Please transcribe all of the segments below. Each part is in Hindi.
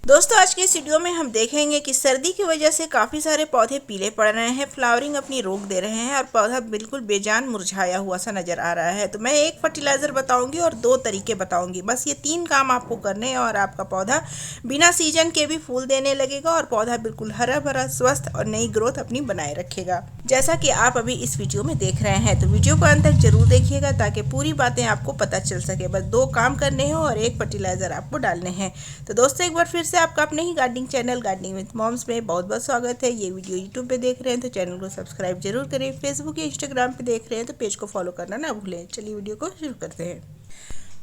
दोस्तों आज के इस वीडियो में हम देखेंगे कि सर्दी की वजह से काफ़ी सारे पौधे पीले पड़ रहे हैं, फ्लावरिंग अपनी रोक दे रहे हैं और पौधा बिल्कुल बेजान मुरझाया हुआ सा नज़र आ रहा है। तो मैं एक फर्टिलाइज़र बताऊंगी और दो तरीके बताऊंगी। बस ये तीन काम आपको करने हैं और आपका पौधा बिना सीजन के भी फूल देने लगेगा और पौधा बिल्कुल हरा भरा स्वस्थ और नई ग्रोथ अपनी बनाए रखेगा, जैसा कि आप अभी इस वीडियो में देख रहे हैं। तो वीडियो को अंत तक जरूर देखिएगा ताकि पूरी बातें आपको पता चल सके। बस दो काम करने हैं और एक फर्टिलाइज़र आपको डालने हैं। तो दोस्तों एक बार फिर से आपका अपने ही gardening channel gardening with moms में बहुत बहुत स्वागत है। ये वीडियो यूट्यूब पे देख रहे हैं तो चैनल को सब्सक्राइब जरूर करें। फेसबुक या इंस्टाग्राम पे देख रहे हैं तो पेज को फॉलो करना ना भूलें। चलिए वीडियो को शुरू करते हैं।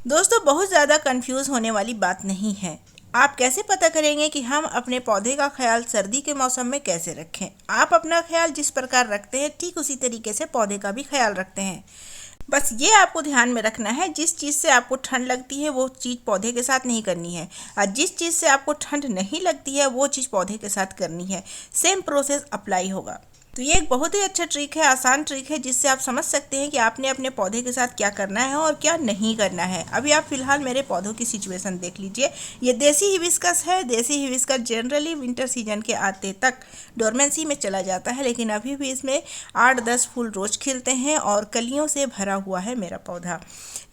दोस्तों बहुत ज़्यादा कंफ्यूज होने वाली बात नहीं है। आप कैसे पता करेंगे कि हम अपने पौधे का ख्याल सर्दी के मौसम में कैसे रखें। आप अपना ख्याल जिस प्रकार रखते हैं ठीक उसी तरीके से पौधे का भी ख्याल रखते हैं। बस ये आपको ध्यान में रखना है, जिस चीज़ से आपको ठंड लगती है वो चीज़ पौधे के साथ नहीं करनी है और जिस चीज़ से आपको ठंड नहीं लगती है वो चीज़ पौधे के साथ करनी है। सेम प्रोसेस अप्लाई होगा। तो ये एक बहुत ही अच्छा ट्रिक है, आसान ट्रिक है, जिससे आप समझ सकते हैं कि आपने अपने पौधे के साथ क्या करना है और क्या नहीं करना है। अभी आप फिलहाल मेरे पौधों की सिचुएशन देख लीजिए। ये देसी हिबिस्कस है। देसी हिबिस्कस जनरली विंटर सीजन के आते तक डोरमेंसी में चला जाता है, लेकिन अभी भी इसमें 8-10 फूल रोज खिलते हैं और कलियों से भरा हुआ है मेरा पौधा।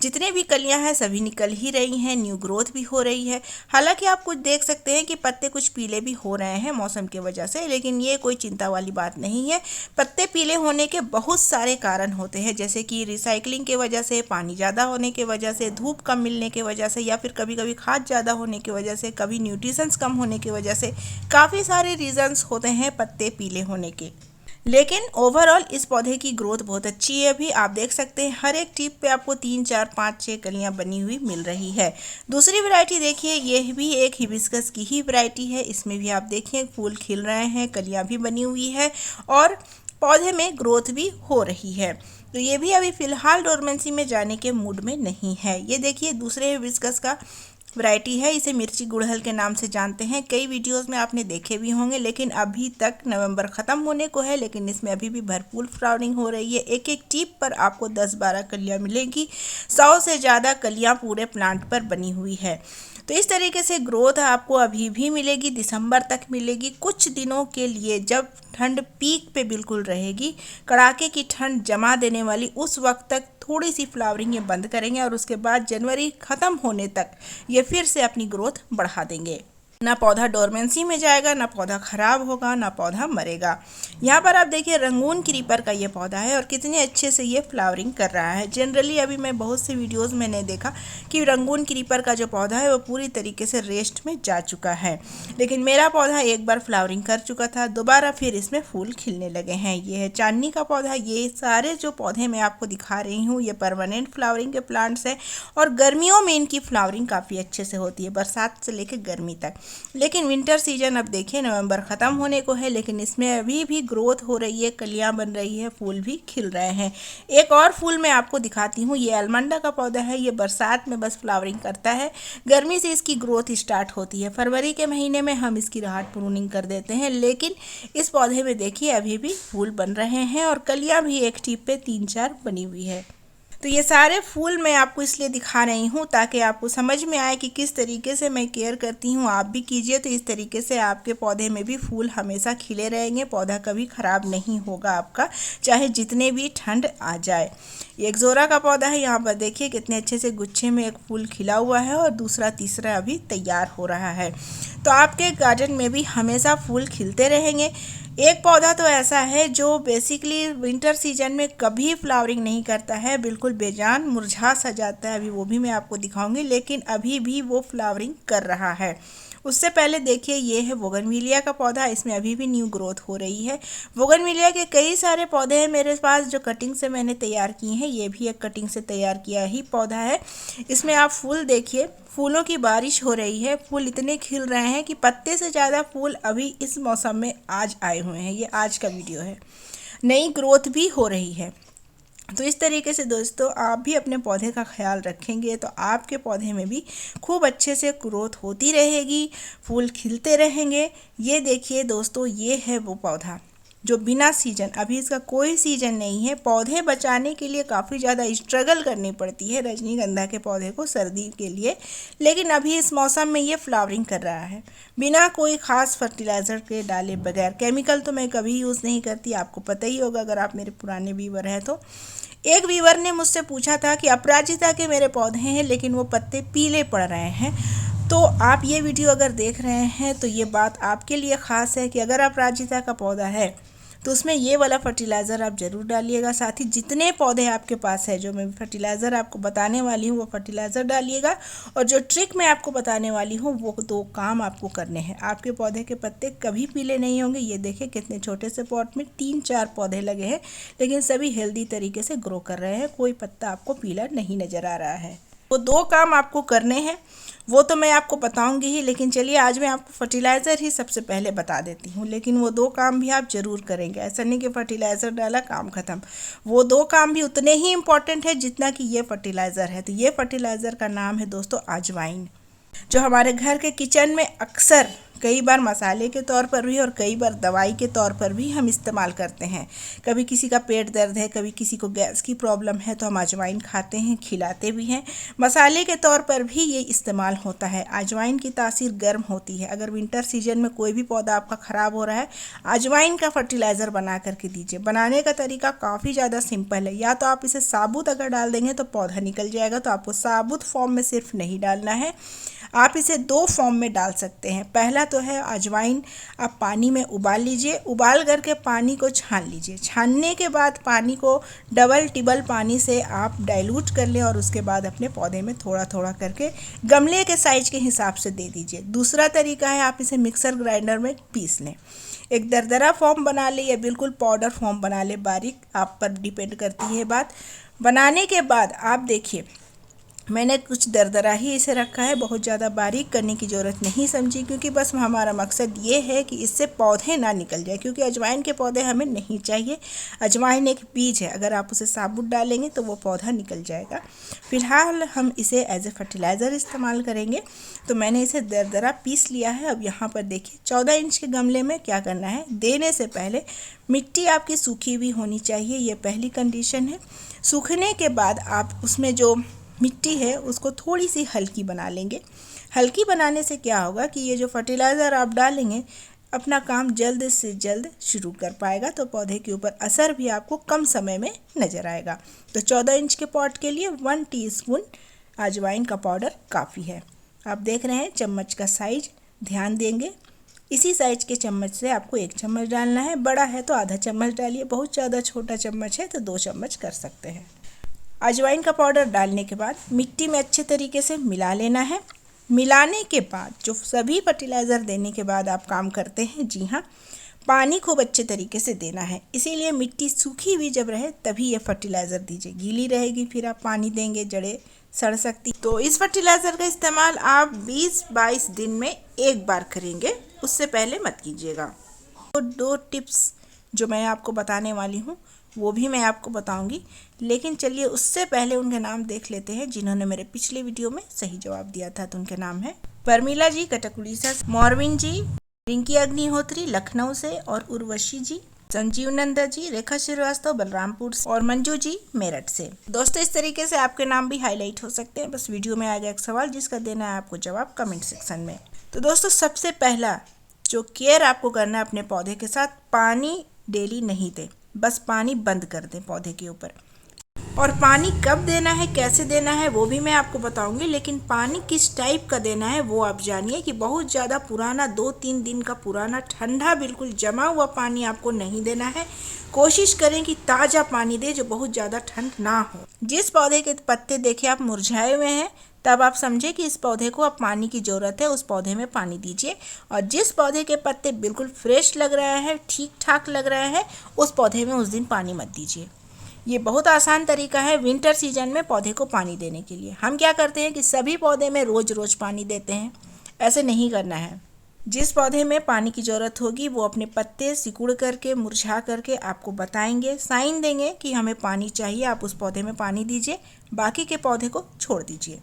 जितने भी कलियां हैं सभी निकल ही रही हैं, न्यू ग्रोथ भी हो रही है। हालांकि आप कुछ देख सकते हैं कि पत्ते कुछ पीले भी हो रहे हैं मौसम की वजह से, लेकिन ये कोई चिंता वाली बात नहीं है। पत्ते पीले होने के बहुत सारे कारण होते हैं, जैसे कि रिसाइकलिंग के वजह से, पानी ज़्यादा होने की वजह से, धूप कम मिलने की वजह से, या फिर कभी कभी खाद ज़्यादा होने की वजह से, कभी न्यूट्रिशंस कम होने की वजह से। काफ़ी सारे रीजंस होते हैं पत्ते पीले होने के, लेकिन ओवरऑल इस पौधे की ग्रोथ बहुत अच्छी है। अभी आप देख सकते हैं हर एक टिप पे आपको 3, 4, 5, 6 कलियां बनी हुई मिल रही है। दूसरी वैरायटी देखिए, ये भी एक हिबिस्कस की ही वैरायटी है। इसमें भी आप देखिए फूल खिल रहे हैं, कलियां भी बनी हुई है और पौधे में ग्रोथ भी हो रही है। तो ये भी अभी फ़िलहाल डोरमेंसी में जाने के मूड में नहीं है। ये देखिए दूसरे हिबिस्कस का वैरायटी है। इसे मिर्ची गुड़हल के नाम से जानते हैं। कई वीडियोस में आपने देखे भी होंगे, लेकिन अभी तक नवंबर ख़त्म होने को है, लेकिन इसमें अभी भी भरपूर फ्लावरिंग हो रही है। एक एक टिप पर आपको 10-12 कलियाँ मिलेंगी। 100 से ज़्यादा कलियाँ पूरे प्लांट पर बनी हुई है। तो इस तरीके से ग्रोथ आपको अभी भी मिलेगी, दिसंबर तक मिलेगी। कुछ दिनों के लिए जब ठंड पीक पे बिल्कुल रहेगी, कड़ाके की ठंड जमा देने वाली, उस वक्त तक थोड़ी सी फ्लावरिंग ये बंद करेंगे और उसके बाद जनवरी ख़त्म होने तक ये फिर से अपनी ग्रोथ बढ़ा देंगे। ना पौधा डोरमेंसी में जाएगा, ना पौधा खराब होगा, ना पौधा मरेगा। यहाँ पर आप देखिए रंगून क्रीपर का ये पौधा है और कितने अच्छे से ये फ्लावरिंग कर रहा है। जनरली अभी मैं बहुत से वीडियोस में ने देखा कि रंगून क्रीपर का जो पौधा है वो पूरी तरीके से रेस्ट में जा चुका है, लेकिन मेरा पौधा एक बार फ्लावरिंग कर चुका था, दोबारा फिर इसमें फूल खिलने लगे हैं। ये है चांदनी का पौधा। ये सारे जो पौधे मैं आपको दिखा रही हूँ ये परमानेंट फ्लावरिंग के प्लांट्स हैं और गर्मियों में इनकी फ्लावरिंग काफ़ी अच्छे से होती है, बरसात से लेकर गर्मी तक। लेकिन विंटर सीजन अब देखिए नवंबर ख़त्म होने को है, लेकिन इसमें अभी भी ग्रोथ हो रही है, कलियां बन रही है, फूल भी खिल रहे हैं। एक और फूल मैं आपको दिखाती हूँ। ये अलमंडा का पौधा है। ये बरसात में बस फ्लावरिंग करता है, गर्मी से इसकी ग्रोथ स्टार्ट होती है। फरवरी के महीने में हम इसकी राहत प्रूनिंग कर देते हैं, लेकिन इस पौधे में देखिए अभी भी फूल बन रहे हैं और कलियाँ भी एक टिप पे 3-4 बनी हुई है। तो ये सारे फूल मैं आपको इसलिए दिखा रही हूँ ताकि आपको समझ में आए कि किस तरीके से मैं केयर करती हूँ। आप भी कीजिए तो इस तरीके से आपके पौधे में भी फूल हमेशा खिले रहेंगे, पौधा कभी ख़राब नहीं होगा आपका, चाहे जितने भी ठंड आ जाए। ये एक जोरा का पौधा है। यहाँ पर देखिए कितने अच्छे से गुच्छे में एक फूल खिला हुआ है और दूसरा तीसरा अभी तैयार हो रहा है। तो आपके गार्डन में भी हमेशा फूल खिलते रहेंगे। एक पौधा तो ऐसा है जो बेसिकली विंटर सीजन में कभी फ्लावरिंग नहीं करता है, बिल्कुल बेजान मुरझा सा जाता है। अभी वो भी मैं आपको दिखाऊंगी, लेकिन अभी भी वो फ्लावरिंग कर रहा है। उससे पहले देखिए ये है बोगनविलिया का पौधा। इसमें अभी भी न्यू ग्रोथ हो रही है। बोगनविलिया के कई सारे पौधे हैं मेरे पास जो कटिंग से मैंने तैयार किए हैं। ये भी एक कटिंग से तैयार किया ही पौधा है। इसमें आप फूल देखिए, फूलों की बारिश हो रही है, फूल इतने खिल रहे हैं कि पत्ते से ज़्यादा फूल अभी इस मौसम में आज आए हुए हैं। ये आज का वीडियो है। नई ग्रोथ भी हो रही है। तो इस तरीके से दोस्तों आप भी अपने पौधे का ख्याल रखेंगे तो आपके पौधे में भी खूब अच्छे से ग्रोथ होती रहेगी, फूल खिलते रहेंगे। ये देखिए दोस्तों, ये है वो पौधा। जो बिना सीजन, अभी इसका कोई सीजन नहीं है। पौधे बचाने के लिए काफ़ी ज़्यादा स्ट्रगल करनी पड़ती है रजनीगंधा के पौधे को सर्दी के लिए, लेकिन अभी इस मौसम में ये फ्लावरिंग कर रहा है बिना कोई ख़ास फर्टिलाइज़र के डाले बगैर। केमिकल तो मैं कभी यूज़ नहीं करती, आपको पता ही होगा अगर आप मेरे पुराने व्यूवर हैं तो। एक व्यूवर ने मुझसे पूछा था कि अपराजिता के मेरे पौधे हैं लेकिन वो पत्ते पीले पड़ रहे हैं। तो आप ये वीडियो अगर देख रहे हैं तो ये बात आपके लिए ख़ास है कि अगर अपराजिता का पौधा है तो उसमें ये वाला फर्टिलाइज़र आप ज़रूर डालिएगा। साथ ही जितने पौधे आपके पास है, जो मैं फर्टिलाइज़र आपको बताने वाली हूँ वो फर्टिलाइज़र डालिएगा। और जो ट्रिक मैं आपको बताने वाली हूँ वो 2 काम आपको करने हैं। आपके पौधे के पत्ते कभी पीले नहीं होंगे। ये देखें कितने छोटे से पॉट में 3-4 पौधे लगे हैं, लेकिन सभी हेल्दी तरीके से ग्रो कर रहे हैं। कोई पत्ता आपको पीला नहीं नज़र आ रहा है। वो 2 काम आपको करने हैं, वो तो मैं आपको बताऊंगी ही, लेकिन चलिए आज मैं आपको फर्टिलाइज़र ही सबसे पहले बता देती हूँ। लेकिन वो 2 काम भी आप ज़रूर करेंगे, ऐसा नहीं कि फर्टिलाइज़र डाला काम ख़त्म। वो 2 काम भी उतने ही इम्पॉर्टेंट है जितना कि ये फर्टिलाइज़र है। तो ये फर्टिलाइज़र का नाम है दोस्तों अजवाइन, जो हमारे घर के किचन में अक्सर कई बार मसाले के तौर पर भी और कई बार दवाई के तौर पर भी हम इस्तेमाल करते हैं। कभी किसी का पेट दर्द है, कभी किसी को गैस की प्रॉब्लम है तो हम अजवाइन खाते हैं, खिलाते भी हैं। मसाले के तौर पर भी ये इस्तेमाल होता है। अजवाइन की तासीर गर्म होती है। अगर विंटर सीजन में कोई भी पौधा आपका ख़राब हो रहा है, अजवाइन का फर्टिलाइज़र बना करके दीजिए। बनाने का तरीका काफ़ी ज़्यादा सिंपल है। या तो आप इसे साबुत अगर डाल देंगे तो पौधा निकल जाएगा, तो आपको साबुत फॉर्म में सिर्फ नहीं डालना है, आप इसे 2 फॉर्म में डाल सकते हैं। पहला तो है अजवाइन आप पानी में उबाल लीजिए, उबाल करके पानी को छान लीजिए। छानने के बाद पानी को डबल टिबल पानी से आप डाइल्यूट कर लें और उसके बाद अपने पौधे में थोड़ा थोड़ा करके गमले के साइज के हिसाब से दे दीजिए। दूसरा तरीका है आप इसे मिक्सर ग्राइंडर में पीस लें। एक दरदरा फॉर्म बना ले या बिल्कुल पाउडर फॉर्म बना ले, बारीक, आप पर डिपेंड करती है बात। बनाने के बाद आप देखिए मैंने कुछ दरदरा ही इसे रखा है, बहुत ज़्यादा बारीक करने की ज़रूरत नहीं समझी, क्योंकि बस हमारा मकसद ये है कि इससे पौधे ना निकल जाए, क्योंकि अजवाइन के पौधे हमें नहीं चाहिए। अजवाइन एक बीज है, अगर आप उसे साबुत डालेंगे तो वो पौधा निकल जाएगा। फिलहाल हम इसे एज ए फर्टिलाइज़र इस्तेमाल करेंगे। तो मैंने इसे दरदरा पीस लिया है। अब यहाँ पर देखिए 14 इंच के गमले में क्या करना है, देने से पहले मिट्टी आपकी सूखी हुई होनी चाहिए, ये पहली कंडीशन है। सूखने के बाद आप उसमें जो मिट्टी है उसको थोड़ी सी हल्की बना लेंगे। हल्की बनाने से क्या होगा कि ये जो फर्टिलाइज़र आप डालेंगे अपना काम जल्द से जल्द शुरू कर पाएगा, तो पौधे के ऊपर असर भी आपको कम समय में नज़र आएगा। तो 14 इंच के पॉट के लिए 1 टीस्पून अजवाइन का पाउडर काफ़ी है। आप देख रहे हैं चम्मच का साइज, ध्यान देंगे इसी साइज के चम्मच से आपको 1 चम्मच डालना है। बड़ा है तो आधा चम्मच डालिए, बहुत ज़्यादा छोटा चम्मच है तो 2 चम्मच कर सकते हैं। अजवाइन का पाउडर डालने के बाद मिट्टी में अच्छे तरीके से मिला लेना है। मिलाने के बाद जो सभी फर्टिलाइज़र देने के बाद आप काम करते हैं, जी हाँ, पानी खूब अच्छे तरीके से देना है। इसीलिए मिट्टी सूखी हुई जब रहे तभी ये फर्टिलाइज़र दीजिए। गीली रहेगी फिर आप पानी देंगे, जड़ें सड़ सकती। तो इस फर्टिलाइज़र का इस्तेमाल आप 20-22 दिन में 1 बार करेंगे, उससे पहले मत कीजिएगा। तो 2 टिप्स जो मैं आपको बताने वाली हूँ वो भी मैं आपको बताऊंगी, लेकिन चलिए उससे पहले उनके नाम देख लेते हैं जिन्होंने मेरे पिछले वीडियो में सही जवाब दिया था। तो उनके नाम है परमिला जी कटक उड़ीसा, मॉर्विन जी, रिंकी अग्निहोत्री लखनऊ से, और उर्वशी जी, संजीव नंदा जी, रेखा श्रीवास्तव बलरामपुर से, और मंजू जी मेरठ से। दोस्तों इस तरीके से आपके नाम भी हाईलाइट हो सकते हैं। बस वीडियो में आएगा एक सवाल जिसका देना है आपको जवाब कमेंट सेक्शन में। तो दोस्तों सबसे पहला जो केयर आपको करना है अपने पौधे के साथ, पानी डेली नहीं दें, बस पानी बंद कर दें पौधे के ऊपर। और पानी कब देना है, कैसे देना है वो भी मैं आपको बताऊंगी, लेकिन पानी किस टाइप का देना है वो आप जानिए। कि बहुत ज़्यादा पुराना 2-3 दिन का पुराना ठंडा बिल्कुल जमा हुआ पानी आपको नहीं देना है। कोशिश करें कि ताज़ा पानी दे जो बहुत ज़्यादा ठंड ना हो। जिस पौधे के पत्ते देखे आप मुरझाए हुए हैं तब आप समझे कि इस पौधे को अब पानी की ज़रूरत है, उस पौधे में पानी दीजिए। और जिस पौधे के पत्ते बिल्कुल फ्रेश लग रहे हैं, ठीक ठाक लग रहे हैं, उस पौधे में उस दिन पानी मत दीजिए। ये बहुत आसान तरीका है विंटर सीजन में पौधे को पानी देने के लिए। हम क्या करते हैं कि सभी पौधे में रोज़ रोज़ पानी देते हैं, ऐसे नहीं करना है। जिस पौधे में पानी की ज़रूरत होगी वो अपने पत्ते सिकुड़ करके, मुरझा करके आपको बताएंगे, साइन देंगे कि हमें पानी चाहिए, आप उस पौधे में पानी दीजिए, बाकी के पौधे को छोड़ दीजिए।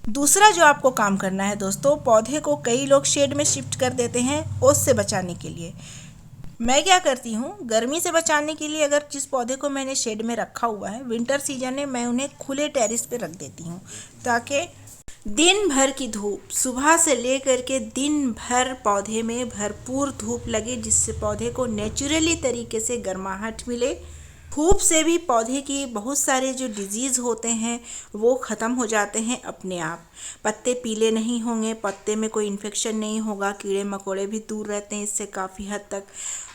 दूसरा जो आपको काम करना है दोस्तों, पौधे को कई लोग शेड में शिफ्ट कर देते हैं ओस से बचाने के लिए। मैं क्या करती हूँ, गर्मी से बचाने के लिए अगर जिस पौधे को मैंने शेड में रखा हुआ है विंटर सीजन में, मैं उन्हें खुले टेरेस पे रख देती हूँ ताकि दिन भर की धूप सुबह से लेकर के दिन भर पौधे में भरपूर धूप लगे, जिससे पौधे को नेचुरली तरीके से गर्माहट मिले। धूप से भी पौधे की बहुत सारे जो डिजीज़ होते हैं वो ख़त्म हो जाते हैं अपने आप। पत्ते पीले नहीं होंगे, पत्ते में कोई इन्फेक्शन नहीं होगा, कीड़े मकोड़े भी दूर रहते हैं इससे काफ़ी हद तक।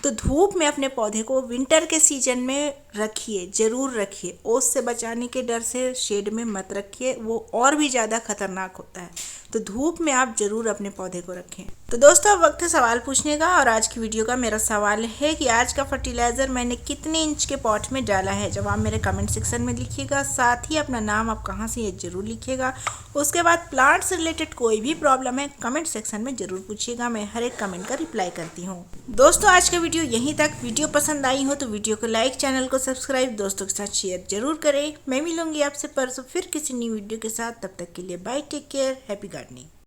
तो धूप में अपने पौधे को विंटर के सीजन में रखिए, ज़रूर रखिए। ओस से बचाने के डर से शेड में मत रखिए, वो और भी ज़्यादा खतरनाक होता है। तो धूप में आप ज़रूर अपने पौधे को रखें। तो दोस्तों अब वक्त है सवाल पूछने का, और आज की वीडियो का मेरा सवाल है कि आज का फर्टिलाइज़र मैंने कितने इंच के पॉट में डाला है। जवाब मेरे कमेंट सेक्शन में लिखिएगा, साथ ही अपना नाम आप कहाँ से ये ज़रूर लिखिएगा। उसके बाद प्लांट से रिलेटेड कोई भी प्रॉब्लम है कमेंट सेक्शन में ज़रूर पूछिएगा, मैं हर एक कमेंट का रिप्लाई करती हूँ। दोस्तों आज का वीडियो यहीं तक। वीडियो पसंद आई हो तो वीडियो को लाइक, चैनल को सब्सक्राइब, दोस्तों के साथ शेयर जरूर करें। मैं मिलूंगी आपसे परसों फिर किसी नई वीडियो के साथ, तब तक के लिए bye, take care, happy gardening.